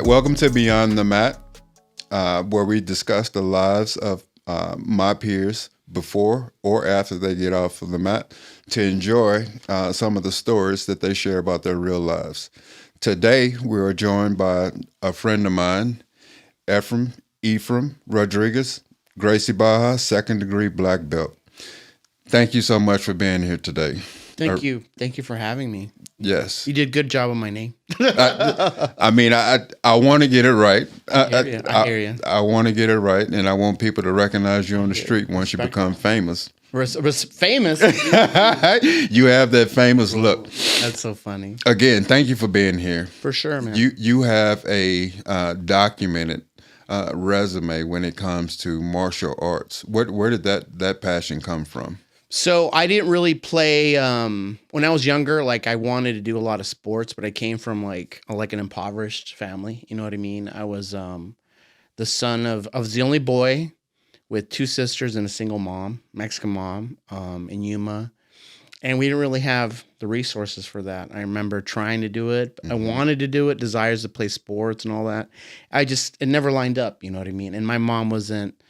Welcome to Beyond the Mat, where we discuss the lives of my peers before or after they get off of the mat to enjoy some of the stories that they share about their real lives. Today, we are joined by a friend of mine, Ephraim Rodriguez, Gracie Barra, second degree black belt. Thank you so much for being here today. Thank you. Thank you for having me. Yes. You did a good job on my name. I want to get it right. I hear you. I want to get it right, and I want people to recognize you on the street once you become famous. Famous? You have that famous look. That's so funny. Again, thank you for being here. For sure, man. You have a documented resume when it comes to martial arts. Where did that passion come from? So I didn't really play when I was younger. Like I wanted to do a lot of sports, but I came from like an impoverished family. You know what I mean? I was the son of I was the only boy with two sisters and a single mom, Mexican mom, in Yuma, and we didn't really have the resources for that. I remember trying to do it. Mm-hmm. I wanted to do it, desires to play sports and all that. It never lined up. You know what I mean? And my mom wasn't.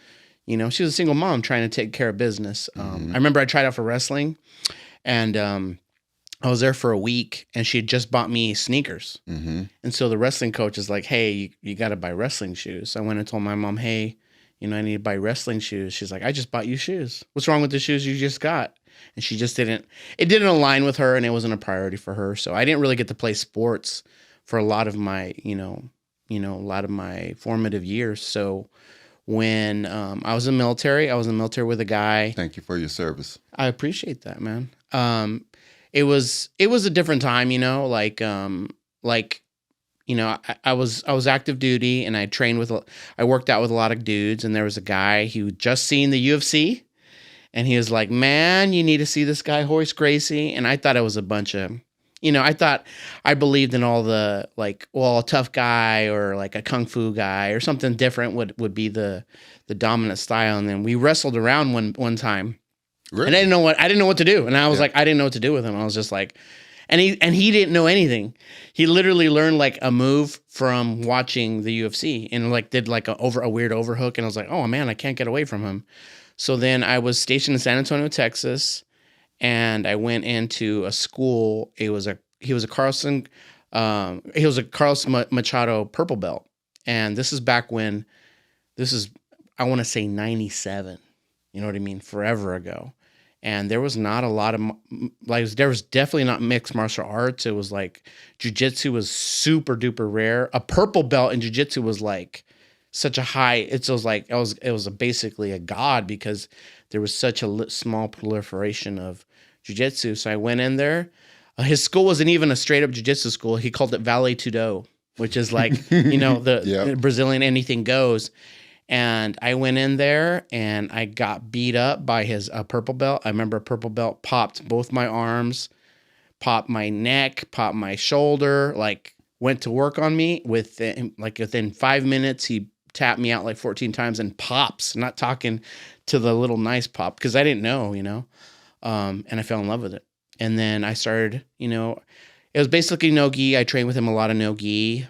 You know, she was a single mom trying to take care of business. I remember I tried out for wrestling, and I was there for a week, and she had just bought me sneakers. Mm-hmm. And so the wrestling coach is like, hey, you got to buy wrestling shoes. So I went and told my mom, hey, I need to buy wrestling shoes. She's like, I just bought you shoes. What's wrong with the shoes you just got? And she just it didn't align with her, and it wasn't a priority for her. So I didn't really get to play sports for a lot of my, a lot of my formative years. So when I was in the military, with a guy. Thank you for your service. I appreciate that, man. It was a different time, I was active duty, and I worked out with a lot of dudes, and there was a guy who just seen the UFC, and he was like, man, you need to see this guy, Royce Gracie. And I thought it was a bunch of, I believed in all the a tough guy or like a kung fu guy or something different would be the dominant style. And then we wrestled around one time, really? And I didn't know what to do. And I was I didn't know what to do with him. I was just like, and he didn't know anything. He literally learned like a move from watching the UFC and did a weird overhook. And I was like, oh man, I can't get away from him. So then I was stationed in San Antonio, Texas. And I went into a school. He was a Carlson Machado purple belt. And this is back when, I want to say 97. You know what I mean? Forever ago. And there was not a lot of, there was definitely not mixed martial arts. It was Jiu-Jitsu was super duper rare. A purple belt in Jiu-Jitsu was such a high, it was basically a god because there was such a small proliferation of jiu-jitsu. So I went in there. His school wasn't even a straight up jiu-jitsu school. He called it Vale Tudo, which is the Brazilian anything goes. And I went in there and I got beat up by his purple belt. I remember a purple belt popped both my arms, popped my neck, popped my shoulder, went to work on me. Within 5 minutes, he tapped me out 14 times and pops, not talking to the little nice pop because I didn't know, and I fell in love with it. And then I started, it was basically no-gi. I trained with him a lot of no-gi.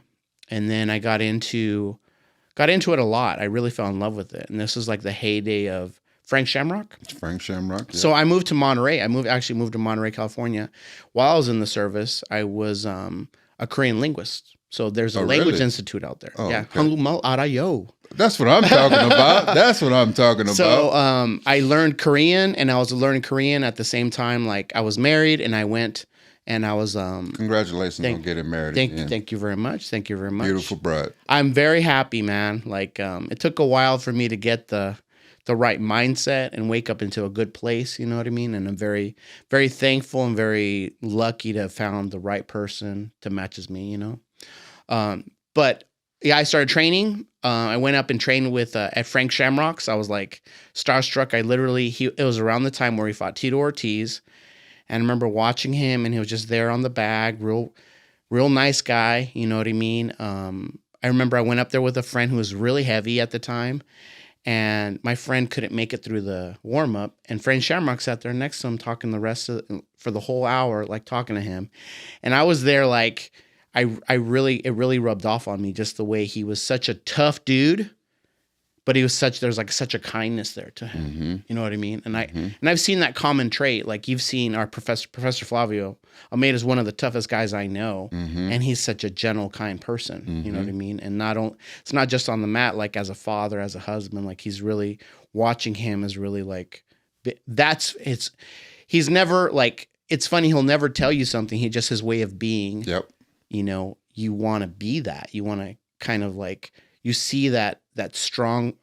And then I got into it a lot. I really fell in love with it. And this was the heyday of Frank Shamrock. Frank Shamrock. Yeah. So I moved to Monterey. I moved to Monterey, California. While I was in the service, I was a Korean linguist. So there's a language institute out there. Oh, yeah. Okay. That's what I'm talking about. So I learned Korean, and I was learning Korean at the same time. I was married, and I went, and I was. Congratulations on getting married. Thank you very much. Thank you very much. Beautiful bride. I'm very happy, man. It took a while for me to get the right mindset and wake up into a good place. You know what I mean? And I'm very, very thankful and very lucky to have found the right person to matches me. But yeah, I started training. I went up and trained with at Frank Shamrock's. I was starstruck. It was around the time where he fought Tito Ortiz, and I remember watching him, and he was just there on the bag, real nice guy. You know what I mean? I remember I went up there with a friend who was really heavy at the time, and my friend couldn't make it through the warm up, and Frank Shamrock sat there next to him talking for the whole hour, talking to him, and I was there it really rubbed off on me, just the way he was such a tough dude, but there's like such a kindness there to him. Mm-hmm. You know what I mean? And I've seen that common trait. Like you've seen our Professor Flavio Almeida is one of the toughest guys I know. Mm-hmm. And he's such a gentle, kind person. You know what I mean? And it's not just on the mat, like as a father, as a husband, like he's really watching him is really like, he's never like, it's funny. He'll never tell you something. He just his way of being, Yep. you know, you want to be that. You want to kind of like, you see that strong,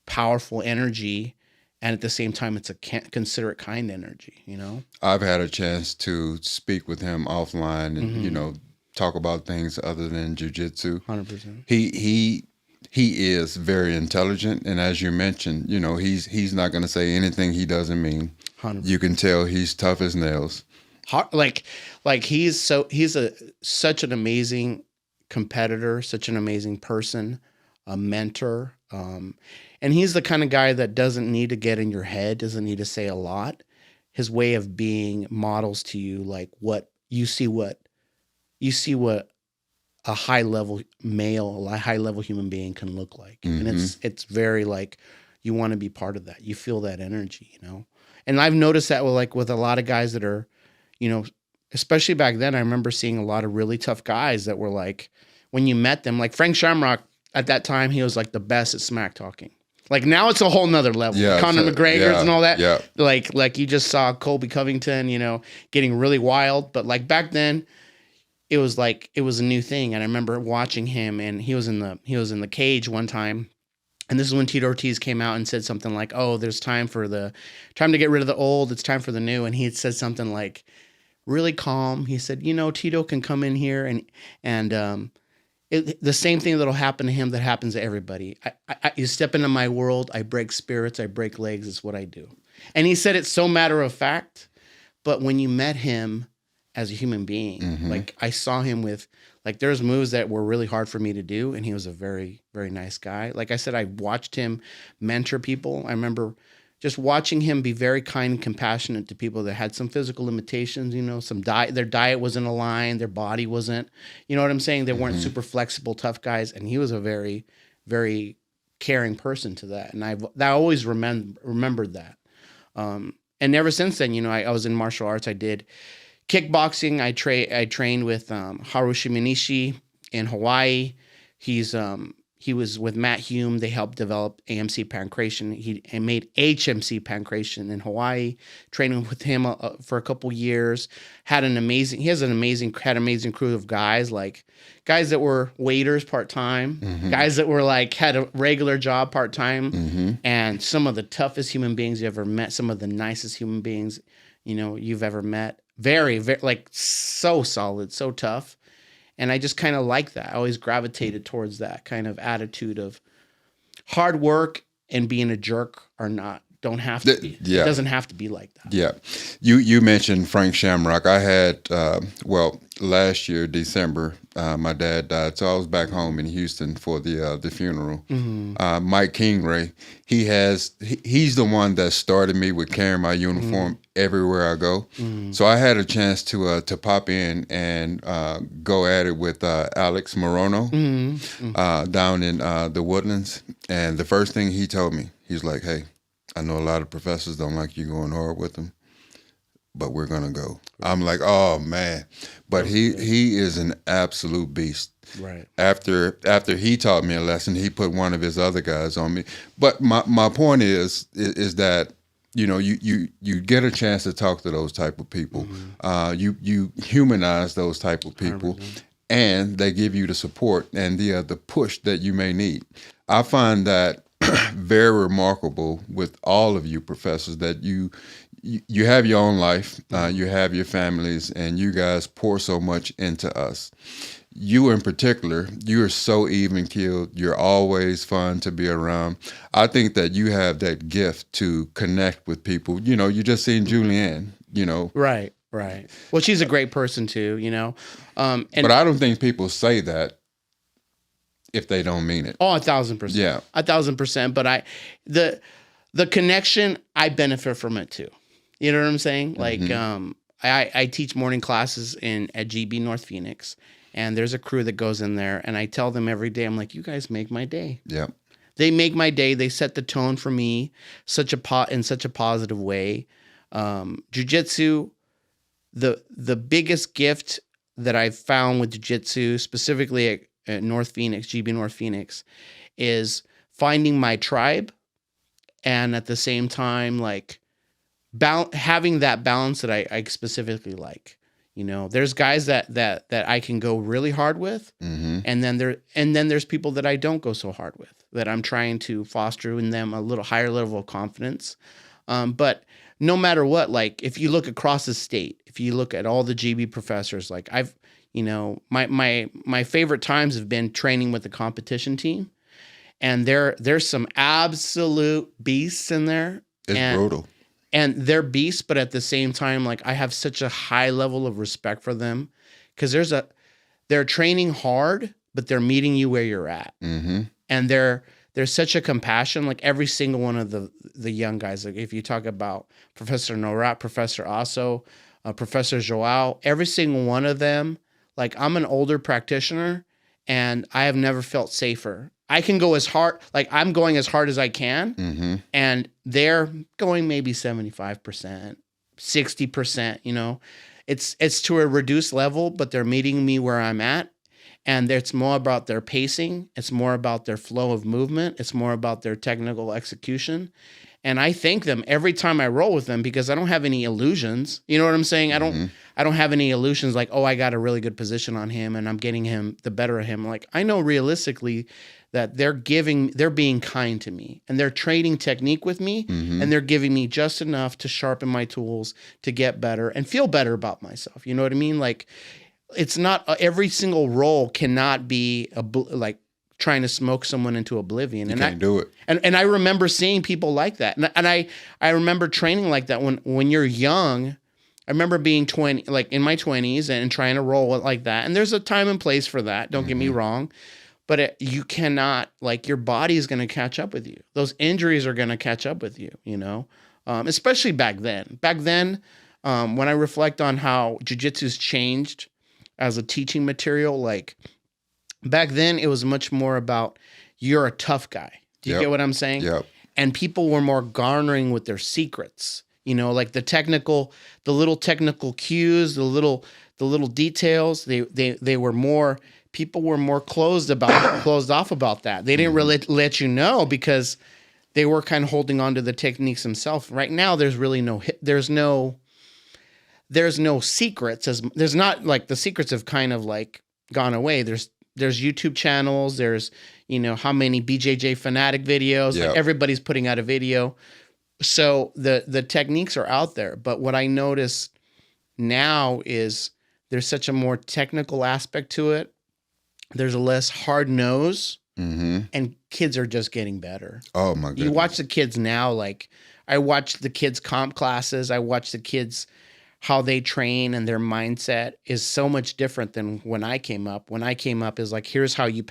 powerful energy. And at the same time, it's a considerate, kind energy, you know? I've had a chance to speak with him offline and, you know, talk about things other than jiu-jitsu. 100%. He is very intelligent. And as you mentioned, you know, he's not going to say anything he doesn't mean. 100%. You can tell he's tough as nails. Like he's such an amazing competitor, such an amazing person, a mentor. And he's the kind of guy that doesn't need to get in your head, doesn't need to say a lot. His way of being models to you like what a high level male, a high level human being can look like. And it's very like you want to be part of that. You feel that energy, you know? And I've noticed that with a lot of guys that are, you know, especially back then, I remember seeing a lot of really tough guys that were like, when you met them, like Frank Shamrock at that time, he was like the best at smack talking. Like now it's a whole nother level. Yeah, Conor McGregor's and all that. Yeah. Like you just saw Colby Covington, you know, getting really wild. But like back then, it was a new thing. And I remember watching him, and he was in the cage one time. And this is when Tito Ortiz came out and said something like, "Oh, there's time to get rid of the old. It's time for the new." And he had said something like really calm. He said, "You know, Tito can come in here and the same thing that'll happen to him that happens to everybody. You step into my world, I break spirits, I break legs. It's what I do." And he said it so matter of fact, but when you met him as a human being, like I saw him with, like there's moves that were really hard for me to do, and he was a very, very nice guy. Like I said, I watched him mentor people. I remember just watching him be very kind and compassionate to people that had some physical limitations, you know, their diet wasn't aligned, their body wasn't, you know what I'm saying? They weren't super flexible, tough guys. And he was a very, very caring person to that. And I always remembered that. And ever since then, you know, I was in martial arts. I did kickboxing. I trained with Harushi Minishi in Hawaii. He was with Matt Hume. They helped develop AMC Pancration. He made HMC Pancration in Hawaii. Training with him for a couple years. Had an amazing crew of guys, like guys that were waiters part-time, guys that were like had a regular job part-time, and some of the toughest human beings you ever met, some of the nicest human beings, you know, you've ever met. Very, very, like so solid, so tough. And I just kind of like that. I always gravitated towards that kind of attitude of hard work and being a jerk don't have to be. Yeah. It doesn't have to be like that. Yeah. You mentioned Frank Shamrock. I had, last year, December, my dad died. So I was back home in Houston for the funeral. Mike Kingray, he's the one that started me with carrying my uniform everywhere I go. So I had a chance to pop in and go at it with Alex Morono down in the Woodlands. And the first thing he told me, he's like, "Hey, I know a lot of professors don't like you going hard with them, but we're going to go." I'm like, "Oh, man." But he is an absolute beast. Right. After he taught me a lesson, he put one of his other guys on me. But my point is that, you know, you get a chance to talk to those type of people. You humanize those type of people, 100%. And they give you the support and the push that you may need. I find that very remarkable with all of you professors, that you have your own life, you have your families, and you guys pour so much into us. You in particular, you are so even-keeled. You're always fun to be around. I think that you have that gift to connect with people. You know, you just seen Julianne, you know. Right. Well, she's a great person too, you know. But I don't think people say that if they don't mean it. Oh, 1,000%. Yeah. 1,000%. But the connection, I benefit from it too. You know what I'm saying? Like, I teach morning classes at GB North Phoenix, And there's a crew that goes in there, and I tell them every day, I'm like, you guys make my day. Yep. They make my day. They set the tone for me in such a positive way. Jiu-Jitsu, the biggest gift that I've found with Jiu-Jitsu, specifically at North Phoenix, GB North Phoenix, is finding my tribe, and at the same time, like having that balance that I specifically like. You know, there's guys that I can go really hard with, and then there's people that I don't go so hard with, that I'm trying to foster in them a little higher level of confidence. But no matter what, like if you look across the state, if you look at all the GB professors, like my favorite times have been training with the competition team, and there's some absolute beasts in there. It's brutal. And they're beasts, but at the same time, like I have such a high level of respect for them, because they're training hard, but they're meeting you where you're at, and there's such a compassion. Like every single one of the young guys, like if you talk about Professor Norat, Professor Asso, Professor Joao, every single one of them, like I'm an older practitioner, and I have never felt safer. I can go as hard, like I'm going as hard as I can, and they're going maybe 75%, 60%, you know. It's to a reduced level, but they're meeting me where I'm at, and it's more about their pacing, it's more about their flow of movement, it's more about their technical execution. And I thank them every time I roll with them, because I don't have any illusions. You know what I'm saying? I don't have any illusions like, oh, I got a really good position on him and I'm getting him the better of him. Like I know realistically that they're being kind to me, and they're trading technique with me, and they're giving me just enough to sharpen my tools to get better and feel better about myself. You know what I mean? Like it's not every single roll cannot be like trying to smoke someone into oblivion. You can't do it. And I remember seeing people like that. And I remember training like that when you're young. I remember being 20, like in my 20s, and trying to roll it like that. And there's a time and place for that. Don't get me wrong. But you cannot, like your body is going to catch up with you. Those injuries are going to catch up with you, you know, especially back then. Back then, when I reflect on how jiu-jitsu's changed as a teaching material, like back then it was much more about you're a tough guy. Do you get what I'm saying? Yep. And people were more garnering with their secrets, you know, like the little technical cues, the little details. They were more. People were more closed off about that. They didn't really let you know, because they were kind of holding on to the techniques themselves. Right now, there's really there's no secrets. There's not, like, the secrets have kind of like gone away. There's YouTube channels. There's, you know, how many BJJ fanatic videos. Yep. Like everybody's putting out a video. So the techniques are out there. But what I notice now is there's such a more technical aspect to it. There's a less hard nose, and kids are just getting better. Oh my goodness. You watch the kids now, like I watch the kids' comp classes. I watch the kids, how they train, and their mindset is so much different than when I came up. When I came up is like, here's how you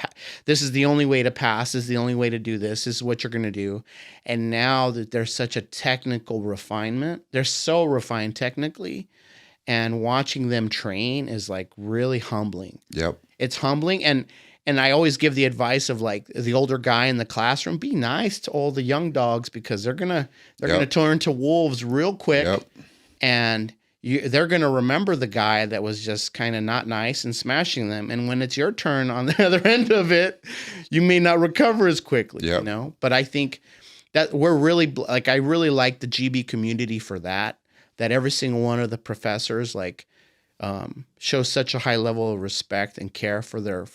this is the only way to pass. This is the only way to do this. This is what you're going to do. And now that there's such a technical refinement, they're so refined technically, and watching them train is like really humbling. Yep. It's humbling. And I always give the advice of like the older guy in the classroom, be nice to all the young dogs, because they're going to turn to wolves real quick. Yep. And they're going to remember the guy that was just kind of not nice and smashing them. And when it's your turn on the other end of it, you may not recover as quickly, you know? But I think that we're really, like, I really like the GB community for that every single one of the professors, like, show such a high level of respect and care for their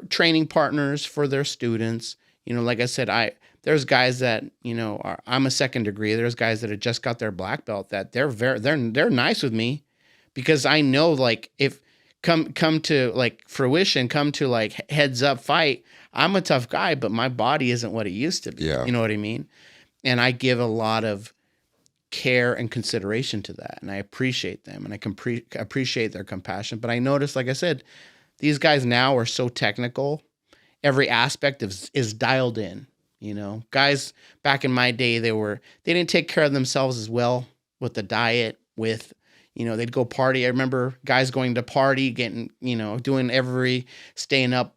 training partners, for their students. You know, like I said, there's guys that, you know, I'm a second degree. There's guys that have just got their black belt that they're nice with me, because I know, like, if come to like fruition, come to like heads up fight, I'm a tough guy, but my body isn't what it used to be. Yeah. You know what I mean? And I give a lot of care and consideration to that, and I appreciate them, and I can appreciate their compassion. But I notice, like I said, these guys now are so technical. Every aspect is dialed in. You know, guys back in my day, they didn't take care of themselves as well with the diet, with, they'd go party. I remember guys going to party, getting, staying up,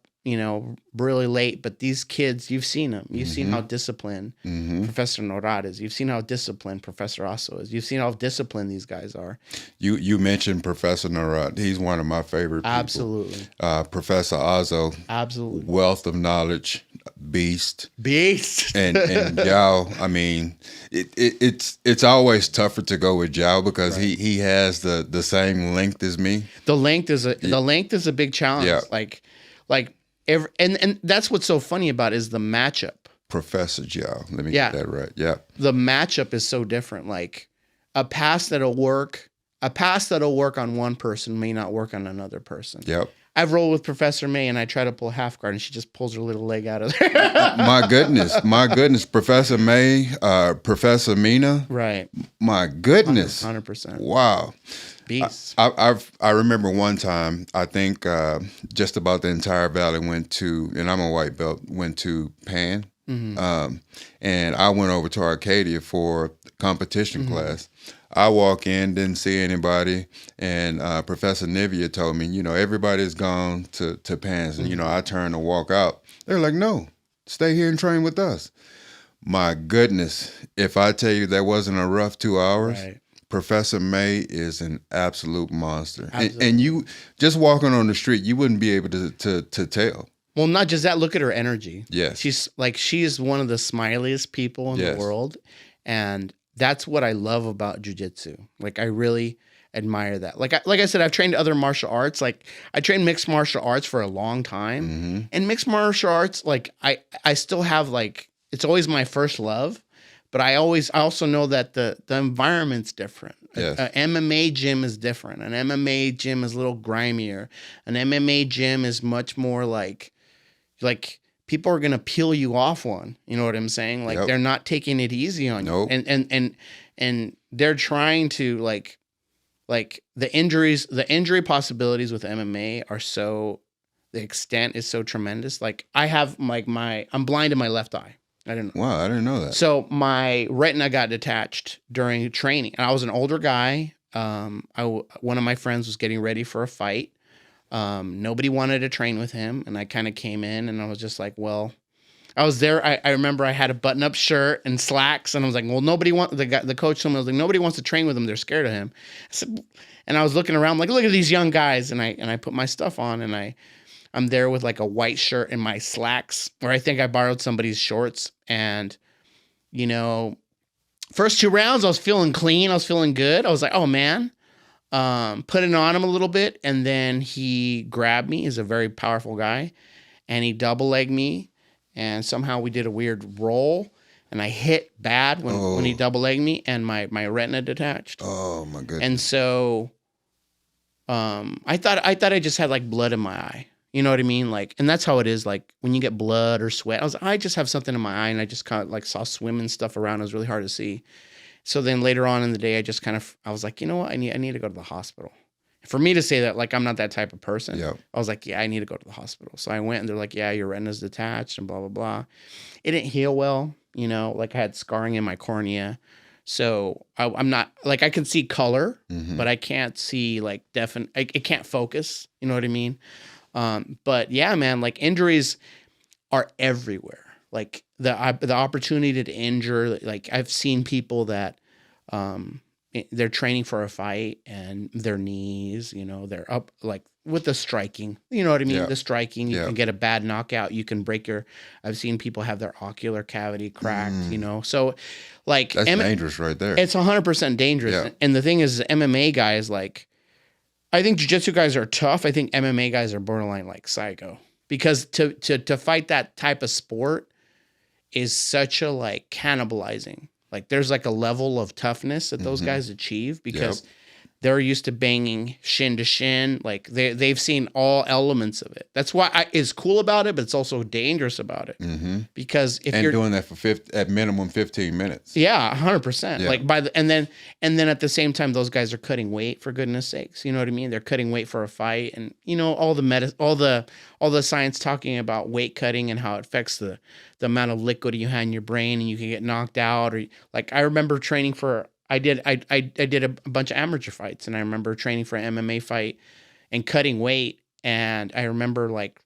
really late. But these kids, you've seen them. You've seen how disciplined Professor Norad is. You've seen how disciplined Professor Asso is. You've seen how disciplined these guys are. You mentioned Professor Norad. He's one of my favorite people. Absolutely. Professor Asso. Absolutely. Wealth of knowledge, beast. And Jiao, I mean, it's always tougher to go with Jiao because he has the same length as me. The length is a big challenge. Yeah. And that's what's so funny about it is the matchup. Professor Jiao. Let me get that right. Yeah. The matchup is so different. Like a pass that'll work on one person may not work on another person. Yep. I've rolled with Professor May and I try to pull half guard and she just pulls her little leg out of there. My goodness. Professor May, Professor Mina. Right. My goodness. 100%. Wow. Beast. I remember one time, I think just about the entire valley went to, and I'm a white belt, went to Pan. And I went over to Arcadia for competition class. I walk in, didn't see anybody, and Professor Nivea told me, everybody's gone to Pan's. And, I turned to walk out. They're like, no, stay here and train with us. My goodness, if I tell you that wasn't a rough 2 hours, Professor May is an absolute monster. And you, just walking on the street, you wouldn't be able to tell. Well, not just that, look at her energy. Yes. She is one of the smiliest people in the world. And that's what I love about jiu-jitsu. Like, I really admire that. Like I said, I've trained other martial arts. Like, I trained mixed martial arts for a long time. And mixed martial arts, like, I still have, like, it's always my first love. But I also know that the environment's different. Yes. An MMA gym is different. An MMA gym is a little grimier. An MMA gym is much more like people are gonna peel you off one. You know what I'm saying? Like they're not taking it easy on you. And they're trying to like the injury possibilities with MMA are so, the extent is so tremendous. Like I have I'm blind in my left eye. I didn't know. Wow, I didn't know that. So my retina got detached during training. And I was an older guy. One of my friends was getting ready for a fight. Nobody wanted to train with him. And I kind of came in and I was just like, well, I was there. I remember I had a button-up shirt and slacks. And I was like, well, the coach told me, I was like, nobody wants to train with him. They're scared of him. And I was looking around like, look at these young guys. And I put my stuff on and I'm there with like a white shirt and my slacks, or I think I borrowed somebody's shorts. And, first 2 rounds, I was feeling clean. I was feeling good. I was like, oh man, put it on him a little bit. And then he grabbed me. He's a very powerful guy. And he double legged me. And somehow we did a weird roll. And I hit bad when he double legged me and my retina detached. Oh my goodness. And so I thought I just had like blood in my eye. You know what I mean? Like, and that's how it is. Like when you get blood or sweat, I just have something in my eye and I just kind of like saw swimming stuff around. It was really hard to see. So then later on in the day, I was like, you know what? I need to go to the hospital. For me to say that, like, I'm not that type of person. Yep. I was like, yeah, I need to go to the hospital. So I went and they're like, yeah, your retina's detached and blah, blah, blah. It didn't heal well. Like I had scarring in my cornea. So I'm not like, I can see color, but I can't see like definite, it can't focus. You know what I mean? But yeah, man, like injuries are everywhere. Like the opportunity to injure, like I've seen people that, they're training for a fight and their knees, they're up like with the striking, you know what I mean? Yeah. The striking, you can get a bad knockout. You can break I've seen people have their ocular cavity cracked, so like that's dangerous right there. It's 100% dangerous. Yeah. And the thing is MMA guys, like, I think jiu-jitsu guys are tough. I think MMA guys are borderline like psycho because to fight that type of sport is such a like cannibalizing. Like there's like a level of toughness that those guys achieve because they're used to banging shin to shin. Like they've seen all elements of it. That's why it's cool about it, but it's also dangerous about it because if you're doing that for at minimum 15 minutes. Yeah, 100%. Yeah. Like and then at the same time, those guys are cutting weight for goodness sakes. You know what I mean? They're cutting weight for a fight, and all the science talking about weight cutting and how it affects the amount of liquid you have in your brain, and you can get knocked out. Or like I remember training for I did a bunch of amateur fights, and I remember training for an MMA fight and cutting weight. And I remember like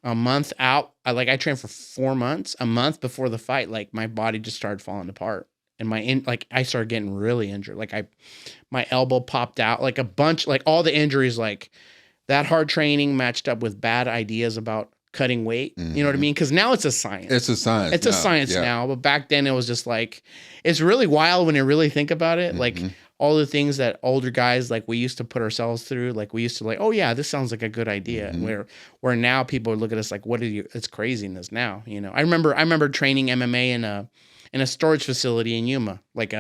a month out, I trained for 4 months. A month before the fight, like my body just started falling apart, and I started getting really injured. Like my elbow popped out, like a bunch, like all the injuries, like that hard training matched up with bad ideas about cutting weight. You know what I mean? Because now it's a science. It's a science. It's a science now. But back then it was just like, it's really wild when you really think about it. Like all the things that older guys, like we used to put ourselves through, like we used to like, oh yeah, this sounds like a good idea. Where now people look at us like, what are you? It's craziness now. You know, I remember training MMA in a storage facility in Yuma, like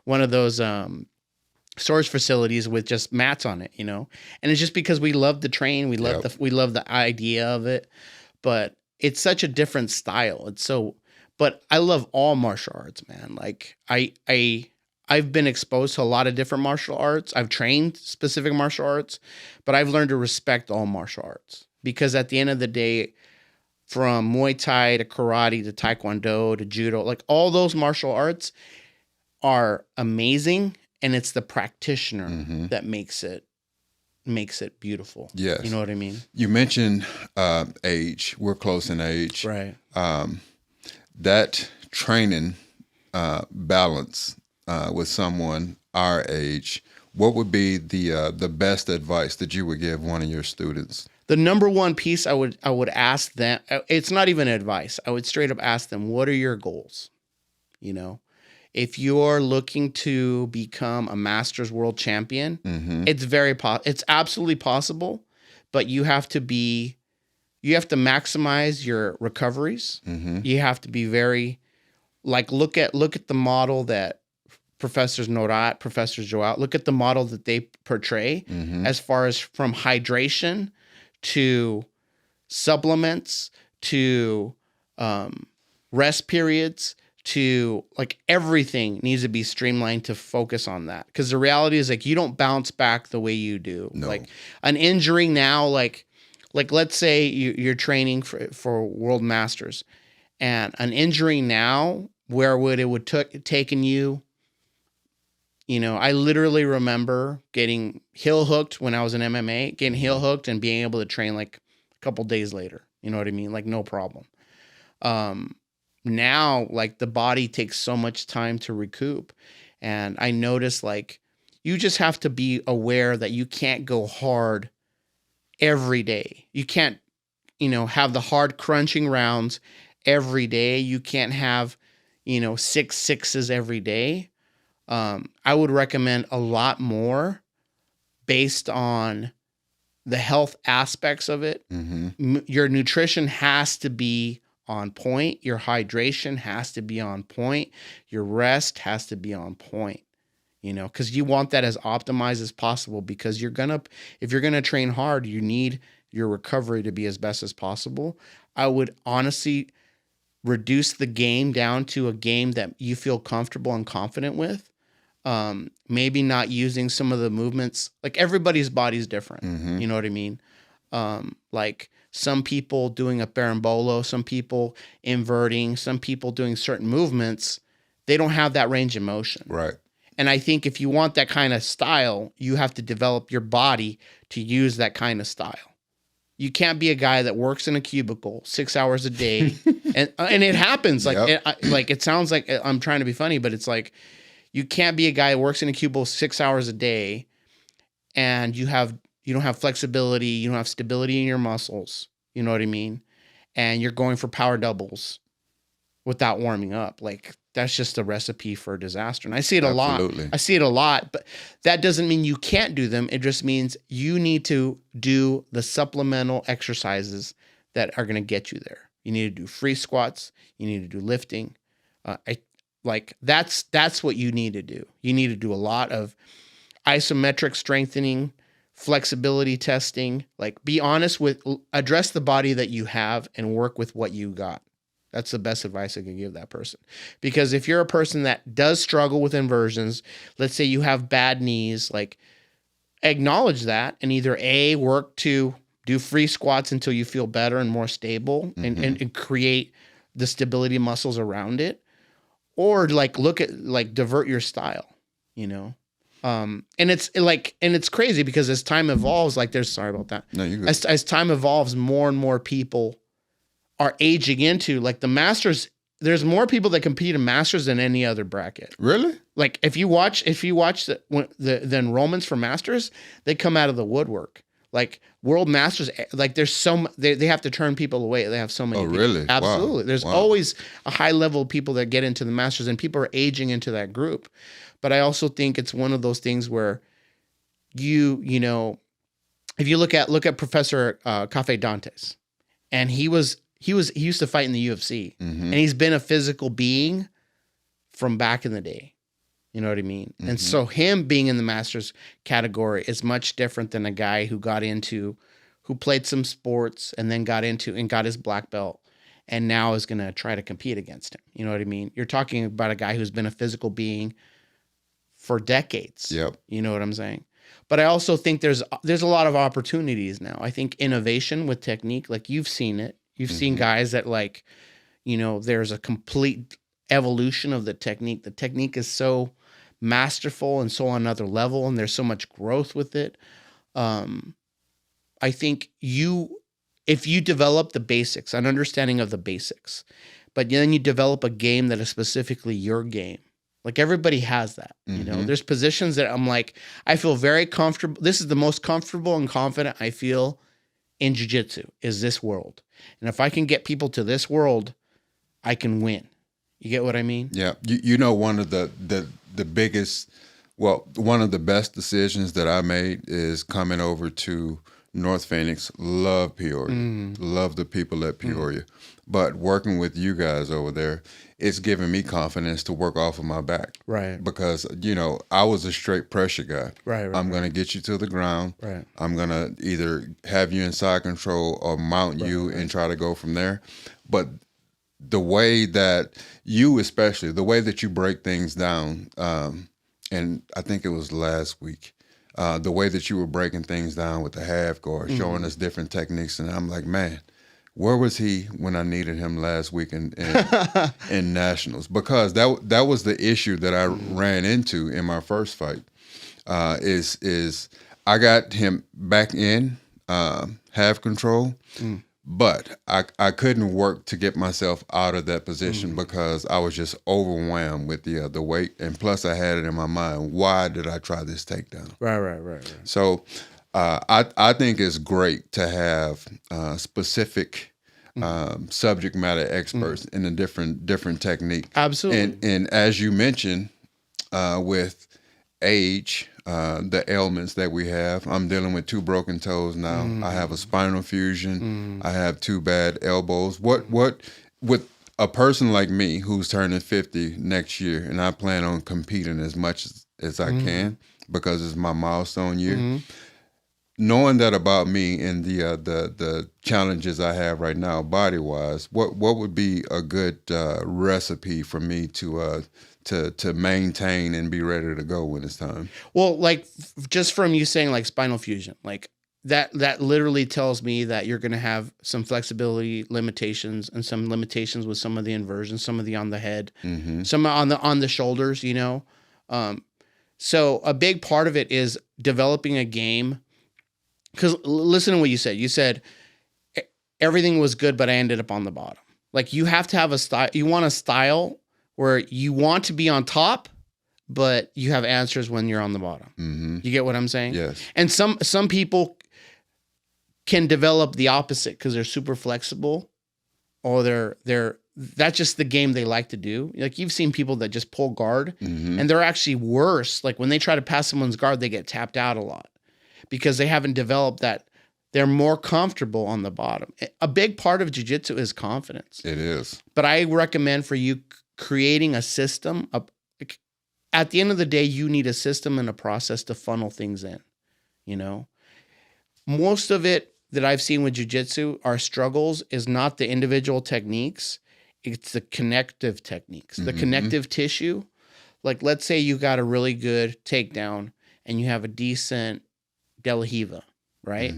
one of those storage facilities with just mats on it, you know. And it's just because we love the train, we love the idea of it, but it's such a different style. But I love all martial arts, man. Like I've been exposed to a lot of different martial arts. I've trained specific martial arts, but I've learned to respect all martial arts, because at the end of the day, from Muay Thai to karate to Taekwondo to judo, like all those martial arts are amazing, and it's the practitioner that makes it beautiful. Yes. You know what I mean? You mentioned age. We're close in age. Right. That training balance with someone our age, what would be the best advice that you would give one of your students? The number one piece I would ask them, it's not even advice. I would straight up ask them, what are your goals? You know, if you're looking to become a Masters World Champion, it's absolutely possible, but you have to maximize your recoveries. You have to be very, like, look at the model that Professors Norat, Professor Joao, look at the model that they portray as far as from hydration to supplements to rest periods to, like, everything needs to be streamlined to focus on that. Because the reality is, like, you don't bounce back the way you do. No. Like an injury now, like let's say you're training for World Masters, and an injury now, where would taken you? You know, I literally remember getting heel hooked when I was in MMA, getting heel hooked and being able to train like a couple days later. You know what I mean? Like, no problem. Now, like, the body takes so much time to recoup. And I noticed, like, you just have to be aware that you can't go hard every day. You can't, have the hard crunching rounds every day. You can't have, 6 sixes every day. I would recommend a lot more based on the health aspects of it. Your nutrition has to be on point. Your hydration has to be on point. Your rest has to be on point, because you want that as optimized as possible, because if you're going to train hard, you need your recovery to be as best as possible. I would honestly reduce the game down to a game that you feel comfortable and confident with. Maybe not using some of the movements, like everybody's body's different. You know what I mean? Like some people doing a berimbolo, some people inverting, some people doing certain movements, they don't have that range of motion. Right. And I think if you want that kind of style, you have to develop your body to use that kind of style. You can't be a guy that works in a cubicle 6 hours a day. and it happens. Like, it sounds like I'm trying to be funny, but it's like, you can't be a guy who works in a cubicle 6 hours a day and you don't have flexibility, you don't have stability in your muscles. You know what I mean? And you're going for power doubles without warming up. Like, that's just a recipe for disaster. And I see it a lot. I see it a lot, but that doesn't mean you can't do them. It just means you need to do the supplemental exercises that are going to get you there. You need to do free squats. You need to do lifting. That's what you need to do. You need to do a lot of isometric strengthening, flexibility testing. Like, be honest address the body that you have and work with what you got. That's the best advice I can give that person. Because if you're a person that does struggle with inversions, let's say you have bad knees, like, acknowledge that and either work to do free squats until you feel better and more stable and create the stability muscles around it. or like look at like divert your style, you know. And it's crazy because as time evolves, like sorry about that. No, you good. As time evolves, more and more people are aging into like the masters. There's more people that compete in masters than any other bracket. Really? Like if you watch the enrollments for masters, they come out of the woodwork. Like world masters, like there's they have to turn people away. They have so many. Oh, people. really? Absolutely. Wow. There's always a high level of people that get into the masters, and people are aging into that group. But I also think it's one of those things where you know, if you look at Professor Cafe Dantes, and he used to fight in the UFC, and he's been a physical being from back in the day. You know what I mean? Mm-hmm. And so him being in the masters category is much different than a guy who played some sports and then got his black belt and now is going to try to compete against him. You know what I mean? You're talking about a guy who's been a physical being for decades. Yep. You know what I'm saying? But I also think there's a lot of opportunities now. I think innovation with technique, like you've seen it. You've seen guys that like, you know, there's a complete evolution of the technique. The technique is so masterful and so on another level, and there's so much growth with it. I think if you develop the basics, an understanding of the basics, but then you develop a game that is specifically your game. Like everybody has that, you know, there's positions that I'm like, I feel very comfortable. This is the most comfortable and confident I feel in jiu-jitsu is this world. And if I can get people to this world, I can win. You get what I mean? Yeah. You know, one of the biggest, well, one of the best decisions that I made is coming over to North Phoenix. Love Peoria. Love the people at Peoria. But working with you guys over there, it's giving me confidence to work off of my back. Right. Because, you know, I was a straight pressure guy. Right. I'm going to get you to the ground. Right. I'm going to either have you in side control or mount you and try to go from there. But the way that you, especially, the way that you break things down, and I think it was last week, the way that you were breaking things down with the half guard, showing us different techniques, and I'm like, man, where was he when I needed him last week in nationals? Because that was the issue that I ran into in my first fight. Is I got him back in half control. But I couldn't work to get myself out of that position because I was just overwhelmed with the weight, and plus I had it in my mind, why did I try this takedown? Right. So I think it's great to have specific subject matter experts in a different technique. Absolutely. And as you mentioned, with age, the ailments that we have. I'm dealing with 2 broken toes now. I have a spinal fusion. I have 2 bad elbows. What with a person like me who's turning 50 next year, and I plan on competing as much as I can because it's my milestone year. Knowing that about me and the challenges I have right now, body wise, what would be a good recipe for me to maintain and be ready to go when it's time? Well, like just from you saying like spinal fusion, like that literally tells me that you're going to have some flexibility limitations and some limitations with some of the inversions, some of the on the head, some on the shoulders, you know? So a big part of it is developing a game. Because listen to what you said. You said everything was good, but I ended up on the bottom. Like you have to have a style. You want a style where you want to be on top, but you have answers when you're on the bottom. You get what I'm saying? Yes. And some people can develop the opposite because they're super flexible, or that's just the game they like to do. Like you've seen people that just pull guard, and they're actually worse. Like when they try to pass someone's guard, they get tapped out a lot because they haven't developed that. They're more comfortable on the bottom. A big part of jiu-jitsu is confidence. It is. But I recommend for you creating a system. At the end of the day, you need a system and a process to funnel things in. You know, most of it that I've seen with jiu-jitsu, our struggles is not the individual techniques. It's the connective techniques, the connective tissue. Like let's say you got a really good takedown and you have a decent De La Riva, right?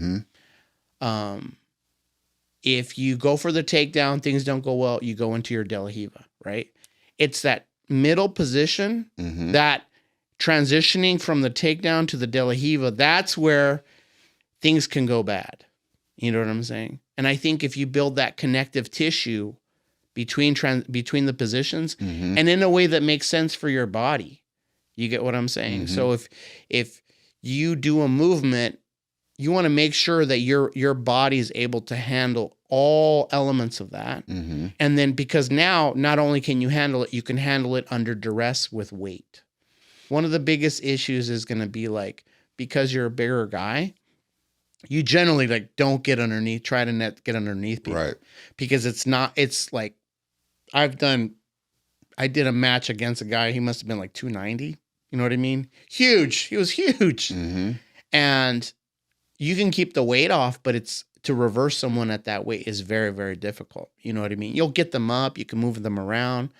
If you go for the takedown, things don't go well, you go into your De La Riva, right? It's that middle position, that transitioning from the takedown to the De La Riva, that's where things can go bad. You know what I'm saying? And I think if you build that connective tissue between the positions and in a way that makes sense for your body, you get what I'm saying? So if you do a movement, you want to make sure that your body is able to handle all elements of that. And then because now not only can you handle it, you can handle it under duress with weight. One of the biggest issues is going to be like, because you're a bigger guy, you generally like don't get underneath, try to get underneath people. Right. Because it's like, I did a match against a guy, he must have been like 290. You know what I mean? Huge. He was huge. And you can keep the weight off, but to reverse someone at that weight is very, very difficult. You know what I mean? You'll get them up, you can move them around.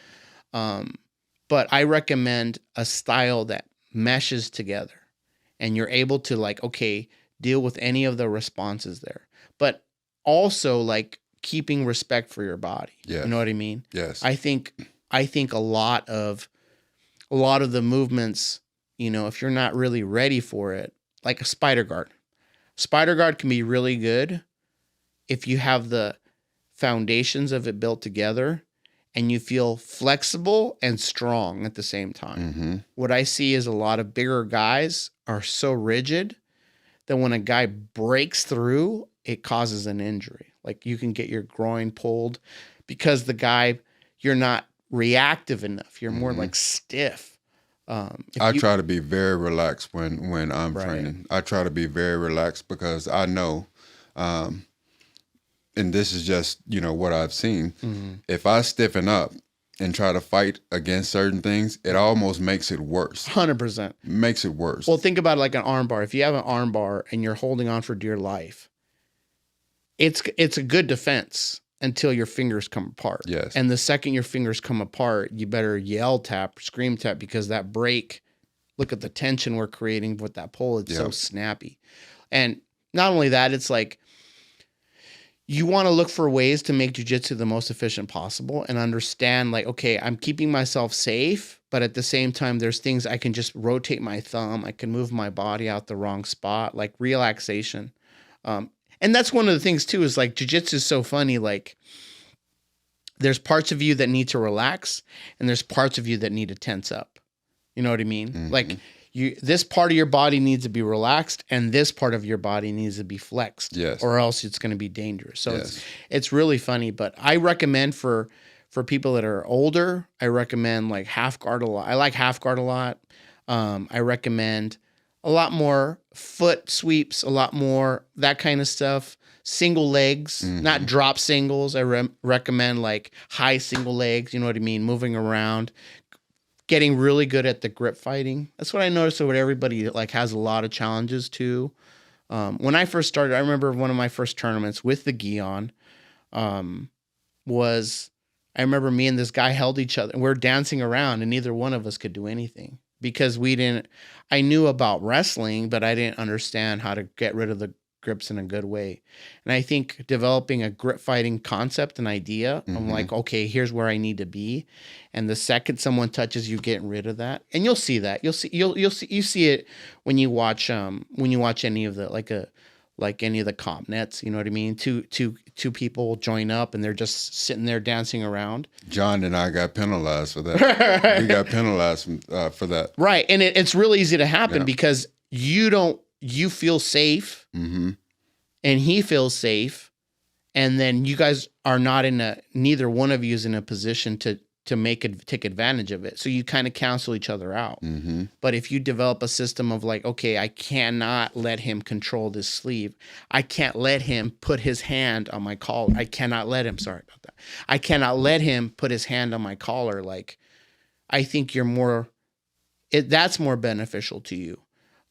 But I recommend a style that meshes together and you're able to like, okay, deal with any of the responses there, but also like keeping respect for your body. Yes. You know what I mean? Yes. I think a lot of the movements, you know, if you're not really ready for it, like a spider guard. Spider guard can be really good if you have the foundations of it built together and you feel flexible and strong at the same time. What I see is a lot of bigger guys are so rigid that when a guy breaks through, it causes an injury. Like you can get your groin pulled because you're not reactive enough. You're more like stiff. I try to be very relaxed when I'm training. I try to be very relaxed because I know, and this is just, you know, what I've seen. If I stiffen up and try to fight against certain things, it almost makes it worse. 100%. Makes it worse. Well, think about it like an arm bar. If you have an arm bar and you're holding on for dear life, it's a good defense until your fingers come apart. Yes. And the second your fingers come apart, you better yell tap, scream tap, because that break, look at the tension we're creating with that pull. It's so snappy. And not only that, it's like, you want to look for ways to make jiu-jitsu the most efficient possible and understand like, okay, I'm keeping myself safe, but at the same time, there's things I can just rotate my thumb. I can move my body out the wrong spot, like relaxation. And that's one of the things too, is like jiu-jitsu is so funny. Like there's parts of you that need to relax and there's parts of you that need to tense up. You know what I mean? Like this part of your body needs to be relaxed and this part of your body needs to be flexed. Yes. Or else it's going to be dangerous. So it's really funny, but I recommend for people that are older, I recommend like half guard a lot. I like half guard a lot. I recommend a lot more foot sweeps, a lot more that kind of stuff. Single legs, not drop singles. I recommend like high single legs. You know what I mean? Moving around, getting really good at the grip fighting. That's what I noticed with everybody like has a lot of challenges too. When I first started, I remember one of my first tournaments with the gi on was, I remember me and this guy held each other and we're dancing around and neither one of us could do anything because I knew about wrestling, but I didn't understand how to get rid of the grips in a good way. And I think developing a grip fighting concept and idea, I'm like, okay, here's where I need to be. And the second someone touches you, getting rid of that. And you'll see that. You see it when you watch any of the any of the comp nets, you know what I mean? Two people join up and they're just sitting there dancing around. John and I got penalized for that. We got penalized for that. Right. And it's really easy to happen because you feel safe and he feels safe. And then you guys are not neither one of you is in a position to take advantage of it. So you kind of cancel each other out. But if you develop a system of like, okay, I cannot let him control this sleeve. I can't let him put his hand on my collar. I cannot let him put his hand on my collar. Like, I think that's more beneficial to you.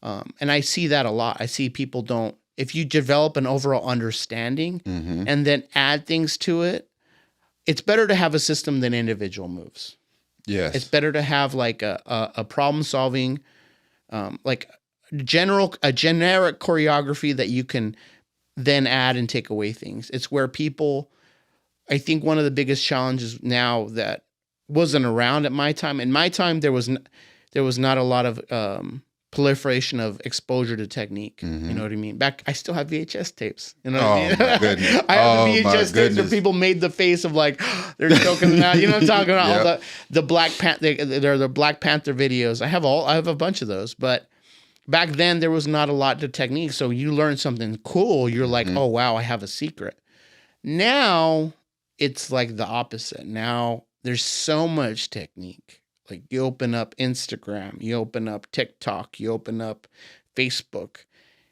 And I see that a lot. I see people if you develop an overall understanding and then add things to it, it's better to have a system than individual moves. Yes. It's better to have like a problem solving, like a generic choreography that you can then add and take away things. It's where I think one of the biggest challenges now that wasn't around at my time. In my time, there was not a lot of proliferation of exposure to technique. You know what I mean? Back, I still have VHS tapes. You know what I mean? My goodness. I have the VHS tapes where people made the face of like they're choking them out. You know what I'm talking about? All the they're the Black Panther videos. I have a bunch of those, but back then there was not a lot to technique. So you learn something cool, you're like, oh wow, I have a secret. Now it's like the opposite. Now there's so much technique. Like you open up Instagram, you open up TikTok, you open up Facebook,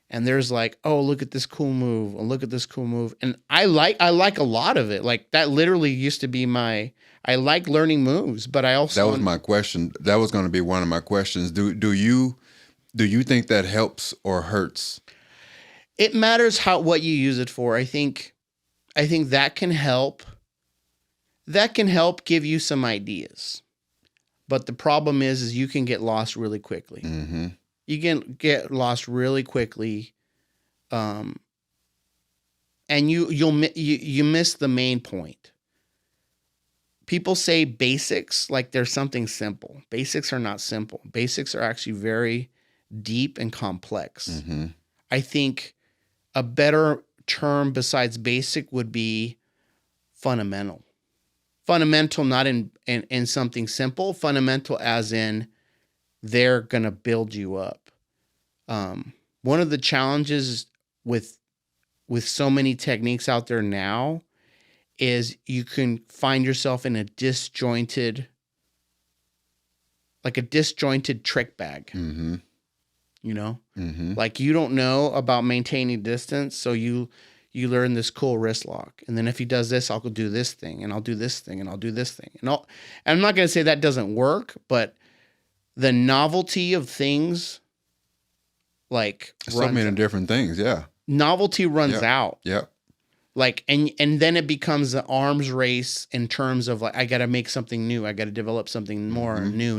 and there's like, oh, look at this cool move, or look at this cool move. And I like a lot of it. Like that literally used to be I like learning moves, but I also that was my question. That was going to be one of my questions. Do you think that helps or hurts? It matters what you use it for. I think that can help. That can help give you some ideas. But the problem is you can get lost really quickly. Mm-hmm. You can get lost really quickly, and you miss the main point. People say basics like there's something simple. Basics are not simple. Basics are actually very deep and complex. Mm-hmm. I think a better term besides basic would be fundamental. Fundamental, not in something simple. Fundamental as in they're going to build you up. One of the challenges with so many techniques out there now is you can find yourself in a disjointed trick bag. Mm-hmm. You know? Mm-hmm. Like you don't know about maintaining distance, so you learn this cool wrist lock. And then if he does this, I'll go do this thing, and I'll do this thing, and I'll do this thing. And I'm not going to say that doesn't work, but the novelty of things like so many different things, yeah. Novelty runs out. Yeah. Like, and then it becomes an arms race in terms of like, I got to make something new. I got to develop something more new.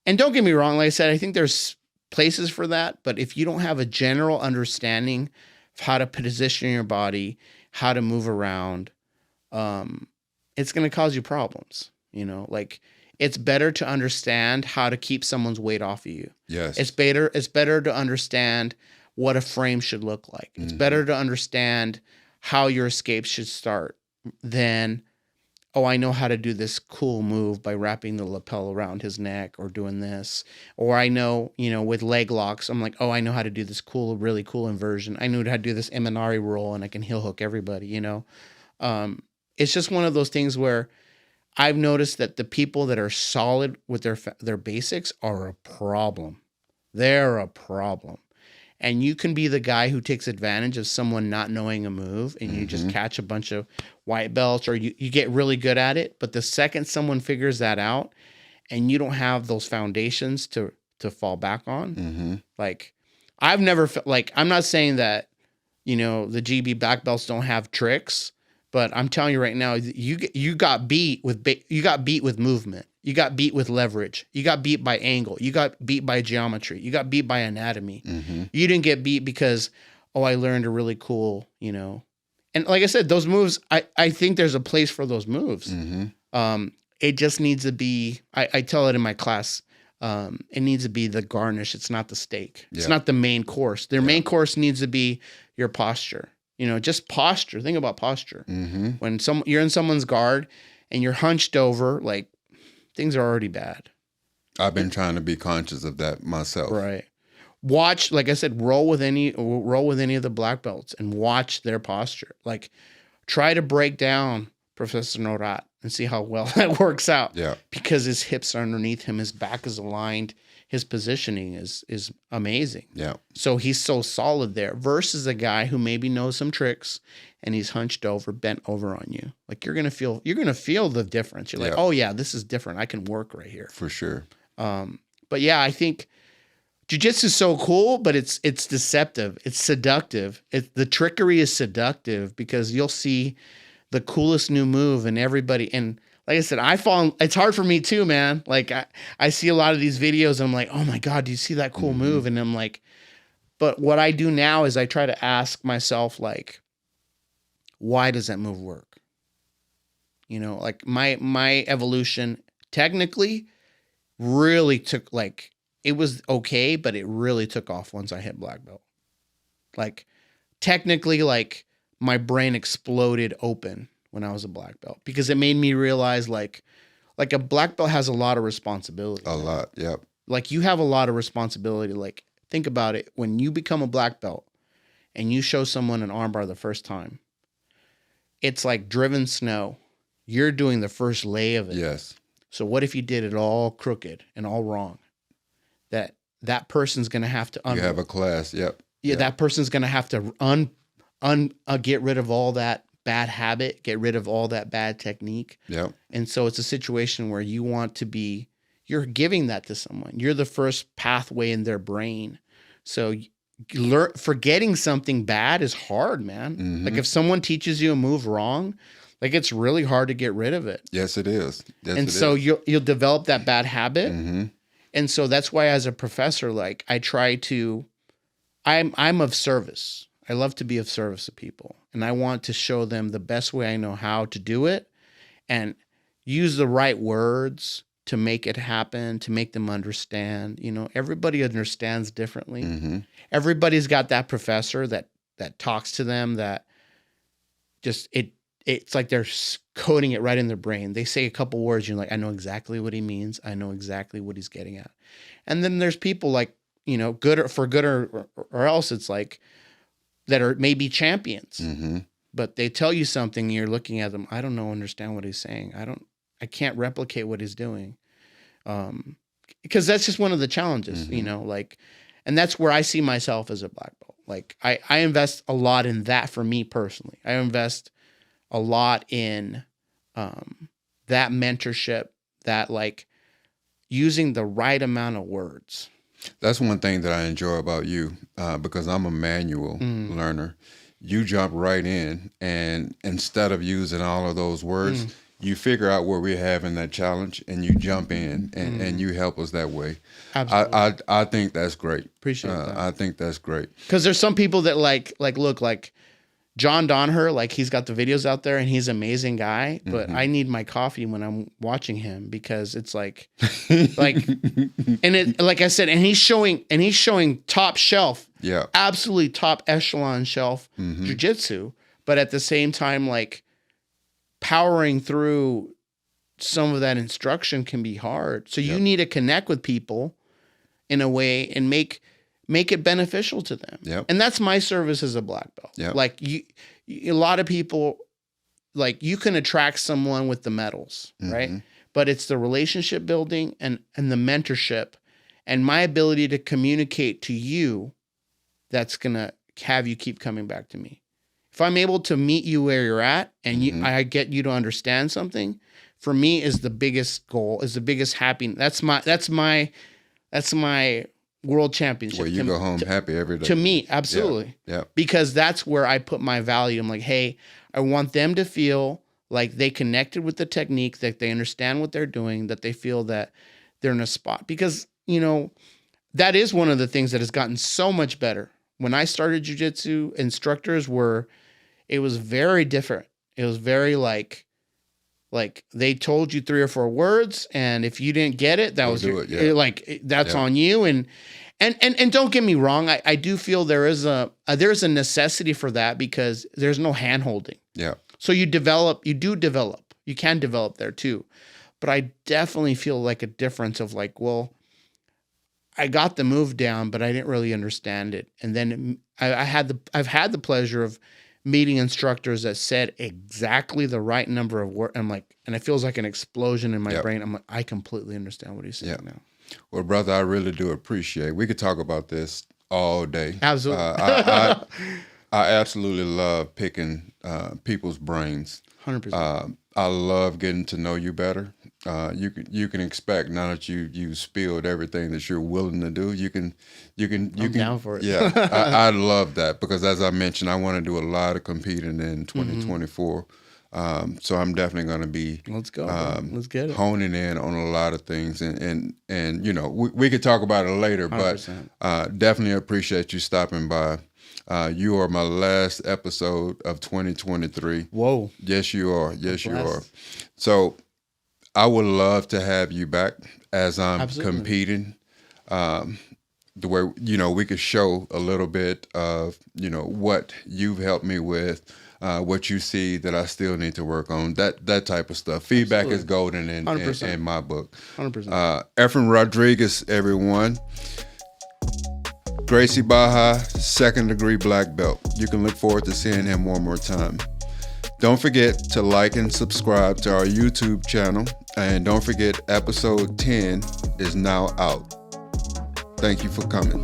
And don't get me wrong. Like I said, I think there's places for that. But if you don't have a general understanding of how to position your body, how to move around, it's going to cause you problems. You know, like it's better to understand how to keep someone's weight off of you. Yes. It's better to understand what a frame should look like. It's better to understand how your escape should start than, oh, I know how to do this cool move by wrapping the lapel around his neck or doing this. Or I know, with leg locks, I'm like, oh, I know how to do this cool, really cool inversion. I know how to do this Eminari roll and I can heel hook everybody, It's just one of those things where I've noticed that the people that are solid with their basics are a problem. They're a problem. And you can be the guy who takes advantage of someone not knowing a move and you just catch a bunch of white belts or you get really good at it. But the second someone figures that out and you don't have those foundations to fall back on, like I've never felt like, I'm not saying that, the GB black belts don't have tricks, but I'm telling you right now, you got beat with movement. You got beat with leverage. You got beat by angle. You got beat by geometry. You got beat by anatomy. You didn't get beat because, I learned a really cool, And like I said, those moves, I think there's a place for those moves. It just needs to be, I tell it in my class, it needs to be the garnish. It's not the steak. It's not the main course. Their main course needs to be your posture. Just posture. Think about posture. When you're in someone's guard and you're hunched over, like, things are already bad. I've been trying to be conscious of that myself. Right. Watch, like I said, roll with any of the black belts and watch their posture. Like, try to break down Professor Norat and see how well that works out. Yeah. Because his hips are underneath him, his back is aligned, his positioning is amazing. Yeah. So he's so solid there versus a guy who maybe knows some tricks and he's hunched over, bent over on you. Like you're gonna feel the difference. You're like, oh yeah, this is different. I can work right here. For sure. But yeah, I think jiu-jitsu is so cool, but it's deceptive. It's seductive. The trickery is seductive because you'll see the coolest new move and everybody. And like I said, it's hard for me too, man. Like I see a lot of these videos and I'm like, oh my God, do you see that cool move? And I'm like, but what I do now is I try to ask myself, like, why does that move work? You know, like my evolution technically really took, like, it was okay, but it really took off once I hit black belt. Like, technically, like, my brain exploded open when I was a black belt, because it made me realize, like a black belt has a lot of responsibility. A lot, yep. Like, you have a lot of responsibility. Like, think about it. When you become a black belt and you show someone an armbar the first time, it's like driven snow. You're doing the first lay of it. Yes. So what if you did it all crooked and all wrong? That person's going to have to you have a class, yep. Yeah, yep. That person's going to have to get rid of all that bad habit, get rid of all that bad technique. Yep. And so it's a situation where you want to be, you're giving that to someone. You're the first pathway in their brain. So forgetting something bad is hard, man. Mm-hmm. Like, if someone teaches you a move wrong, like, it's really hard to get rid of it. Yes, it is. Yes, and so you'll develop that bad habit. Mm-hmm. And so that's why, as a professor, like, I try to, I'm of service. I love to be of service to people. And I want to show them the best way I know how to do it, and use the right words to make it happen, to make them understand. You know, everybody understands differently. Mm-hmm. Everybody's got that professor that talks to them, that just, it's like they're coding it right in their brain. They say a couple words, you're like, I know exactly what he means. I know exactly what he's getting at. And then there's people, like, you know, good or else, it's like, that are maybe champions, mm-hmm. but they tell you something and you're looking at them, I don't understand what he's saying. I can't replicate what he's doing. Because that's just one of the challenges, mm-hmm. you know, like, and that's where I see myself as a black belt. Like, I invest a lot in that for me personally. I invest a lot in that mentorship, that, like, using the right amount of words. That's one thing that I enjoy about you, because I'm a manual learner. You jump right in, and instead of using all of those words, you figure out where we're having that challenge, and you jump in, and you help us that way. Absolutely. I think that's great. Appreciate that. I think that's great. Because there's some people that look like John Donher, like, he's got the videos out there and he's an amazing guy, but I need my coffee when I'm watching him, because it's like, and it, like I said, and he's showing top shelf, yeah, absolutely top echelon shelf jiu-jitsu, but at the same time, like, powering through some of that instruction can be hard. So you need to connect with people in a way and make it beneficial to them. Yep. And that's my service as a black belt. Yep. Like, a lot of people, like, you can attract someone with the medals, right? But it's the relationship building and the mentorship and my ability to communicate to you that's going to have you keep coming back to me. If I'm able to meet you where you're at and I get you to understand something, for me is the biggest goal, is the biggest happiness. That's my world championship. Where you go home happy every day. To me, absolutely. Yeah. Because that's where I put my value. I'm like, hey, I want them to feel like they connected with the technique, that they understand what they're doing, that they feel that they're in a spot. Because, you know, that is one of the things that has gotten so much better. When I started jiu-jitsu, instructors it was very different. It was very like they told you 3 or 4 words, and if you didn't get it, that was that's on you. And don't get me wrong, I do feel there's a necessity for that, because there's no hand holding. Yeah. So you can develop there too. But I definitely feel like a difference of, like, well, I got the move down, but I didn't really understand it. And then I've had the pleasure of meeting instructors that said exactly the right number of words. I'm like, and it feels like an explosion in my brain. I'm like, I completely understand what he's saying now. Well, brother, I really do appreciate. We could talk about this all day. Absolutely. I absolutely love picking people's brains. 100%. I love getting to know you better. You can expect, now that you spilled everything that you're willing to do, you can down for it. Yeah, I love that, because as I mentioned, I want to do a lot of competing in 2024. So I'm definitely going to be let's go. Let's get it. Honing in on a lot of things, and you know, we could talk about it later, 100%. but definitely appreciate you stopping by. You are my last episode of 2023. Whoa. Yes, you are. Yes, you are. Blessed. So I would love to have you back as I'm Absolutely. competing. The way, we could show a little bit of, what you've helped me with, what you see that I still need to work on, that type of stuff. Feedback is golden in 100%. my book. 100%. Efren Rodriguez, everyone. Gracie Barra, 2nd degree black belt. You can look forward to seeing him one more time. Don't forget to like and subscribe to our YouTube channel. And don't forget, episode 10 is now out. Thank you for coming.